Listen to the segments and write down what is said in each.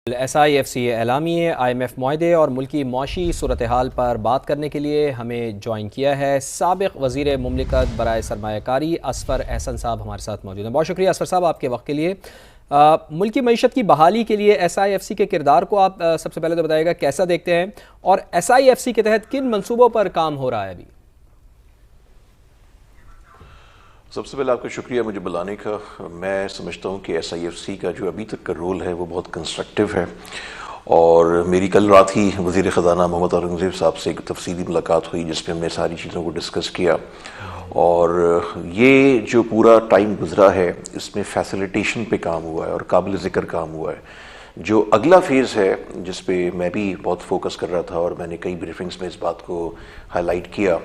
SIFC एलामिये IMF मुआहदे और मुल्की मौशी सूरत हाल पर बात करने के लिए हमें ज्वाइन किया है साबिक़ वज़ीर मुमलिकत बराए सरमायाकारी असफ़र अहसन साहब हमारे साथ मौजूद हैं। बहुत शुक्रिया असफ़र साहब आपके वक्त के लिए। मुल्की मईशत की बहाली के लिए SIFC के किरदार को आप सबसे पहले तो बताइएगा कैसा देखते हैं और SIFC के तहत किन मनसूबों पर काम हो रहा है अभी? सबसे पहले आपका शुक्रिया मुझे बुलाने का। मैं समझता हूँ कि SIFC का जो अभी तक का रोल है वो बहुत कंस्ट्रक्टिव है और मेरी कल रात ही वज़ीर ख़ज़ाना मोहम्मद औरंगज़ेब साहब से एक तफसीली मुलाकात हुई जिसमें हमने सारी चीज़ों को डिस्कस किया और ये जो पूरा टाइम गुजरा है इसमें फैसिलिटेशन पे काम हुआ है और काबिल ज़िक्र काम हुआ है। जो अगला फेज़ है जिस पे मैं भी बहुत फोकस कर रहा था और मैंने कई ब्रीफिंग्स में इस बात को हाईलाइट किया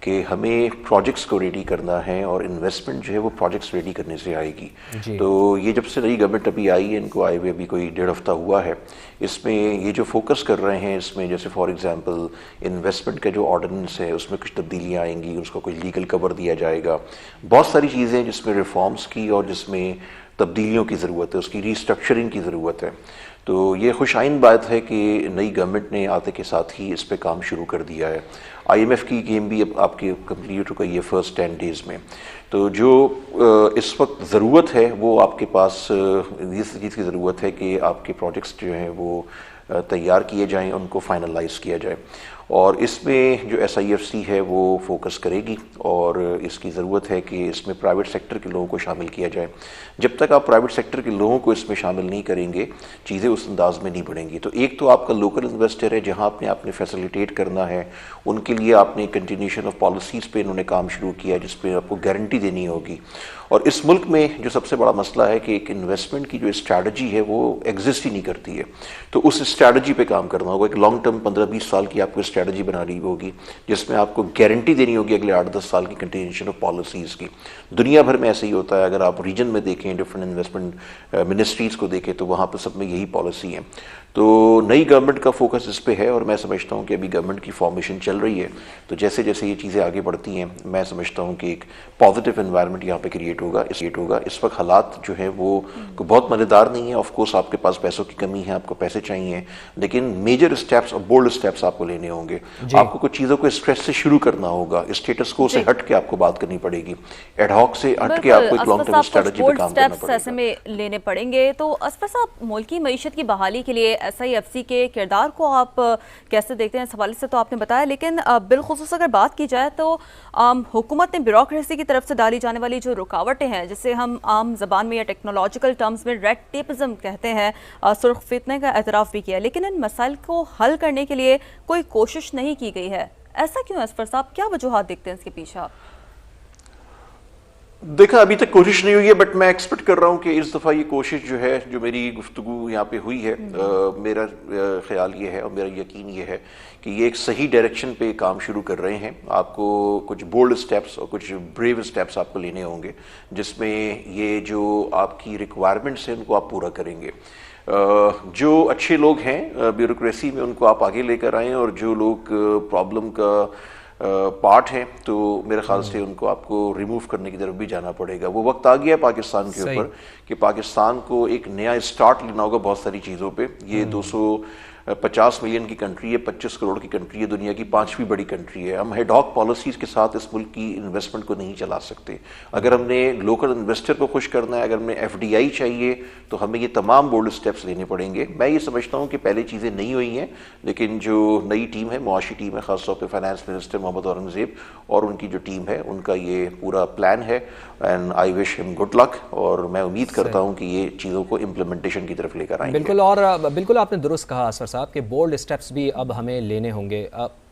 कि हमें प्रोजेक्ट्स को रेडी करना है और इन्वेस्टमेंट जो है वो प्रोजेक्ट्स रेडी करने से आएगी। तो ये जब से नई गवर्नमेंट अभी आई है, इनको आए हुए अभी कोई 1.5 हफ्ता हुआ है, इसमें ये जो फोकस कर रहे हैं इसमें जैसे फॉर एग्जांपल इन्वेस्टमेंट का जो ऑर्डिनेंस है उसमें कुछ तब्दीलियाँ आएंगी, उसको कोई लीगल कवर दिया जाएगा, बहुत सारी चीज़ें जिसमें रिफॉर्म्स की और जिसमें तब्दीलियों की ज़रूरत है, उसकी रीस्ट्रक्चरिंग की ज़रूरत है। तो ये खुशाइन बात है कि नई गवर्नमेंट ने आते के साथ ही इस पे काम शुरू कर दिया है। IMF की गेम भी अब आपके कंप्लीट हो गई है फर्स्ट 10 डेज़ में। तो जो इस वक्त ज़रूरत है वो आपके पास इस चीज़ की ज़रूरत है कि आपके प्रोजेक्ट्स जो हैं वो तैयार किए जाएं, उनको फाइनलाइज किया जाए और इसमें जो SIFC है वो फोकस करेगी और इसकी ज़रूरत है कि इसमें प्राइवेट सेक्टर के लोगों को शामिल किया जाए। जब तक आप प्राइवेट सेक्टर के लोगों को इसमें शामिल नहीं करेंगे चीज़ें उस अंदाज में नहीं बढ़ेंगी। तो एक तो आपका लोकल इन्वेस्टर है जहाँ आपने फैसिलिटेट करना है, उनके लिए आपने कंटिन्यूशन ऑफ पॉलिसीज़ पे इन्होंने काम शुरू किया जिस पे आपको गारंटी देनी होगी। और इस मुल्क में जो सबसे बड़ा मसला है कि एक इन्वेस्टमेंट की जो स्ट्रैटेजी है वो एग्जिस्ट ही नहीं करती है, तो उस स्ट्रैटेजी पे काम करना होगा। एक लॉन्ग टर्म 15-20 साल की आपको स्ट्रैटेजी बनानी होगी जिसमें आपको गारंटी देनी होगी अगले 8-10 साल की कंटिन्यूशन ऑफ पॉलिसीज़ की। दुनिया भर में ऐसे ही होता है, अगर आप रीजन में देखें, डिफरेंट इन्वेस्टमेंट मिनिस्ट्रीज़ को देखें तो वहाँ पर सब में यही पॉलिसी है। तो नई गवर्नमेंट का फोकस इस पे है और मैं समझता हूँ कि अभी गवर्नमेंट की फॉर्मेशन चल रही है, तो जैसे जैसे ये चीज़ें आगे बढ़ती हैं मैं समझता हूँ कि एक पॉजिटिव एनवायरनमेंट यहाँ पे क्रिएट होगा। इस वक्त हालात जो है वो बहुत मज़ेदार नहीं है। ऑफ कोर्स आपके पास पैसों की कमी है, आपको पैसे चाहिए, लेकिन मेजर स्टेप्स और बोल्ड स्टेप्स आपको लेने होंगे। आपको कुछ चीज़ों को स्ट्रेस से शुरू करना होगा, स्टेटस को से हट के आपको बात करनी पड़ेगी, एडहॉक से हट के आपको एक लॉन्ग टर्म स्ट्रेटजी पे काम करना पड़ेगा, ऐसे में लेने पड़ेंगे। तो असफर साहब, मुल्की मईशत की बहाली के लिए SIFC के किरदार को आप कैसे देखते हैं? इस हवाले से तो आपने बताया, लेकिन बिलखुसूस अगर बात की जाए तो हुकूमत ने ब्यूरोक्रेसी की तरफ से डाली जाने वाली जो रुकावटें हैं, जिसे हम आम जबान में या टेक्नोलॉजिकल टर्म्स में रेड टेपिज्म कहते हैं, सुर्ख फितने का एतराफ़ भी किया, लेकिन इन मसाइल को हल करने के लिए कोई कोशिश नहीं की गई है। ऐसा क्यों असफर साहब, क्या वजूहात देखते हैं इसके पीछे आप? देखा, अभी तक कोशिश नहीं हुई है, बट मैं एक्सपेक्ट कर रहा हूँ कि इस दफ़ा ये कोशिश जो है, जो मेरी गुफ्तगू यहाँ पे हुई है, मेरा ख्याल ये है और मेरा यकीन ये है कि ये एक सही डायरेक्शन पे काम शुरू कर रहे हैं। आपको कुछ बोल्ड स्टेप्स और कुछ ब्रेव स्टेप्स आपको लेने होंगे जिसमें ये जो आपकी रिक्वायरमेंट्स हैं उनको आप पूरा करेंगे। जो अच्छे लोग हैं ब्यूरोक्रेसी में उनको आप आगे लेकर आएँ और जो लोग प्रॉब्लम का पार्ट है तो मेरे ख्याल से उनको आपको रिमूव करने की तरफ भी जाना पड़ेगा। वो वक्त आ गया है पाकिस्तान के ऊपर कि पाकिस्तान को एक नया स्टार्ट लेना होगा बहुत सारी चीज़ों पे। ये 250 मिलियन की कंट्री है, 25 करोड़ की कंट्री है, दुनिया की 5वीं बड़ी कंट्री है। हम हेडहॉक पॉलिसीज़ के साथ इस मुल्क की इन्वेस्टमेंट को नहीं चला सकते। अगर हमने लोकल इन्वेस्टर को खुश करना है, अगर हमें FDI चाहिए, तो हमें ये तमाम बोल्ड स्टेप्स लेने पड़ेंगे। मैं ये समझता हूँ कि पहले चीज़ें नहीं हुई हैं, लेकिन जो नई टीम है, मुआशी टीम है, ख़ासतौर पर फाइनेंस मिनिस्टर मोहम्मद औरंगज़ेब और उनकी जो टीम है, उनका ये पूरा प्लान है and I wish him good luck और मैं उम्मीद करता हूँ कि ये चीज़ों को इम्प्लीमेंटेशन की तरफ लेकर आएंगे। बिल्कुल, और बिल्कुल आपने दुरुस्त कहा असफर साहब कि बोल्ड स्टेप्स भी अब हमें लेने होंगे।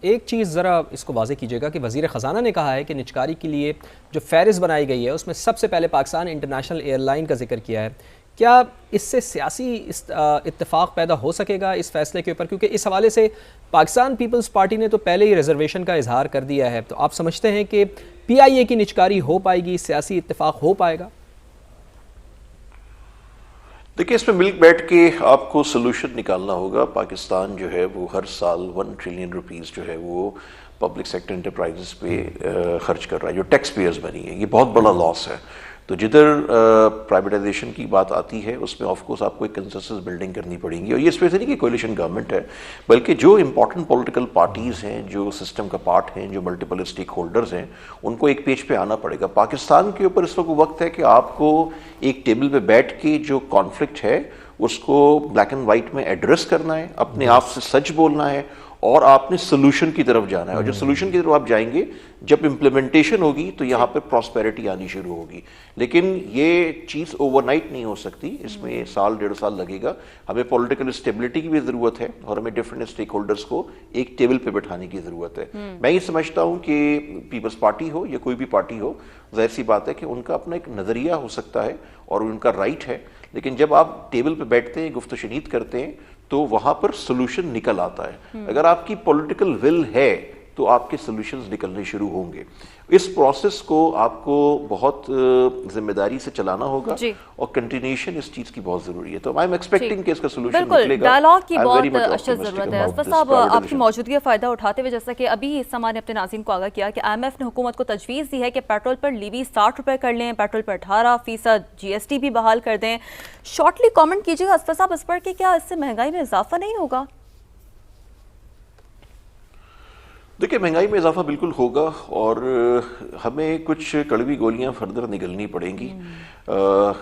एक चीज़ ज़रा इसको वाज़ेह कीजिएगा कि वज़ीर ख़ज़ाना ने कहा है कि निजकारी के लिए जो फ़हरिस्त बनाई गई है उसमें सबसे पहले पाकिस्तान इंटरनेशनल एयरलाइन का जिक्र किया है। क्या इससे सियासी इत्तेफाक पैदा हो सकेगा इस फैसले के ऊपर? क्योंकि इस हवाले से पाकिस्तान पीपल्स पार्टी ने तो पहले ही रिजर्वेशन का इजहार कर दिया है। तो आप समझते हैं कि PIA की निजकारी हो पाएगी, सियासी इत्तेफाक हो पाएगा? देखिए, इसमें मिल बैठ के आपको सोल्यूशन निकालना होगा। पाकिस्तान जो है वो हर साल 1 ट्रिलियन रुपीज़ जो है वो पब्लिक सेक्टर इंटरप्राइजेस पे खर्च कर रहा है, जो टैक्स पेयर्स बनी है। ये बहुत बड़ा लॉस है। तो जिधर प्राइवेटाइजेशन की बात आती है उसमें ऑफकोर्स आपको एक कंसेंसस बिल्डिंग करनी पड़ेगी, और ये स्पेशली नहीं कि कोलिशन गवर्नमेंट है, बल्कि जो इंपॉर्टेंट पॉलिटिकल पार्टीज़ हैं, जो सिस्टम का पार्ट हैं, जो मल्टीपल स्टेक होल्डर्स हैं, उनको एक पेज पे आना पड़ेगा। पाकिस्तान के ऊपर इस वक्त है कि आपको एक टेबल पे बैठ के जो कॉन्फ्लिक्ट है उसको ब्लैक एंड वाइट में एड्रेस करना है, अपने आप से सच बोलना है, और आपने सोल्यूशन की तरफ जाना है। और जब सोल्यूशन की तरफ आप जाएंगे, जब इम्प्लीमेंटेशन होगी तो यहाँ पे प्रॉस्पेरिटी आनी शुरू होगी। लेकिन ये चीज़ ओवरनाइट नहीं हो सकती, इसमें साल 1.5 साल लगेगा। हमें पॉलिटिकल स्टेबिलिटी की भी ज़रूरत है और हमें डिफरेंट स्टेक होल्डर्स को एक टेबल पे बैठाने की ज़रूरत है। मैं ये समझता हूँ कि पीपल्स पार्टी हो या कोई भी पार्टी हो, जाहिर सी बात है कि उनका अपना एक नज़रिया हो सकता है और उनका राइट है, लेकिन जब आप टेबल पे बैठते हैं, गुफ्तशनीद करते हैं, तो वहां पर सोल्यूशन निकल आता है। अगर आपकी पॉलिटिकल विल है तो आपके सॉल्यूशंस निकलने शुरू होंगे। इस प्रोसेस को आपको बहुत जिम्मेदारी से चलाना होगा और कंटिन्यूएशन इस चीज की बहुत जरूरी है। तो आई एम एक्सपेक्टिंग कि इसका सॉल्यूशन निकलेगा। डायलॉग की बहुत अशद जरूरत है। असफर साहब, आपकी मौजूदगी का फायदा उठाते हुए, जैसा कि अभी इस समय ने अपने नाज़रीन को आगाह किया कि IMF ने हुकूमत को तजवीज़ दी है कि पेट्रोल पर लीवी 60 रुपए कर लें, पेट्रोल पर 18% GST भी बहाल कर दें। शॉर्टली कॉमेंट कीजिएगा असफर साहब इस पर कि क्या इससे महंगाई में इजाफा नहीं होगा? देखिए, महंगाई में इजाफा बिल्कुल होगा और हमें कुछ कड़वी गोलियां फर्दर निगलनी पड़ेंगी।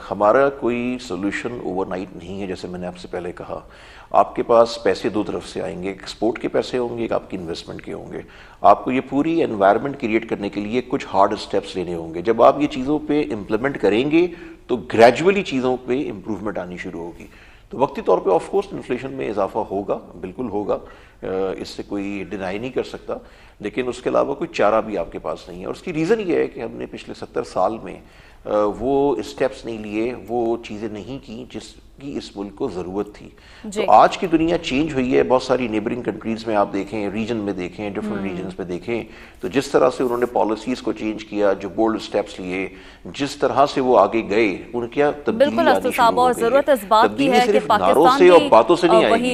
हमारा कोई सोल्यूशन ओवरनाइट नहीं है। जैसे मैंने आपसे पहले कहा, आपके पास पैसे दो तरफ से आएंगे, एक्सपोर्ट के पैसे होंगे, एक आपकी इन्वेस्टमेंट के होंगे। आपको ये पूरी एनवायरनमेंट क्रिएट करने के लिए कुछ हार्ड स्टेप्स लेने होंगे। जब आप ये चीज़ों पे इम्प्लीमेंट करेंगे तो ग्रेजुअली चीज़ों पे इम्प्रूवमेंट आनी शुरू होगी। तो वक्ती तौर पे ऑफ कोर्स इन्फ्लेशन में इजाफा होगा, बिल्कुल होगा, इससे कोई डिनाई नहीं कर सकता, लेकिन उसके अलावा कोई चारा भी आपके पास नहीं है। और उसकी रीज़न ये है कि हमने पिछले 70 साल में वो स्टेप्स नहीं लिए, वो चीज़ें नहीं की जिसकी इस मुल्क को ज़रूरत थी। तो आज की दुनिया चेंज हुई है। बहुत सारी नेबरिंग कंट्रीज़ में आप देखें, रीजन में देखें, डिफरेंट रीजन्स में देखें, तो जिस तरह से उन्होंने पॉलिसीज़ को चेंज किया, जो बोल्ड स्टेप्स लिए, जिस तरह से वो आगे गए, उनके तब्दीली आनी शुरू हो गई है। और ज़रूरत इस बात की है कि नारों से और बातों से नहीं आएगी।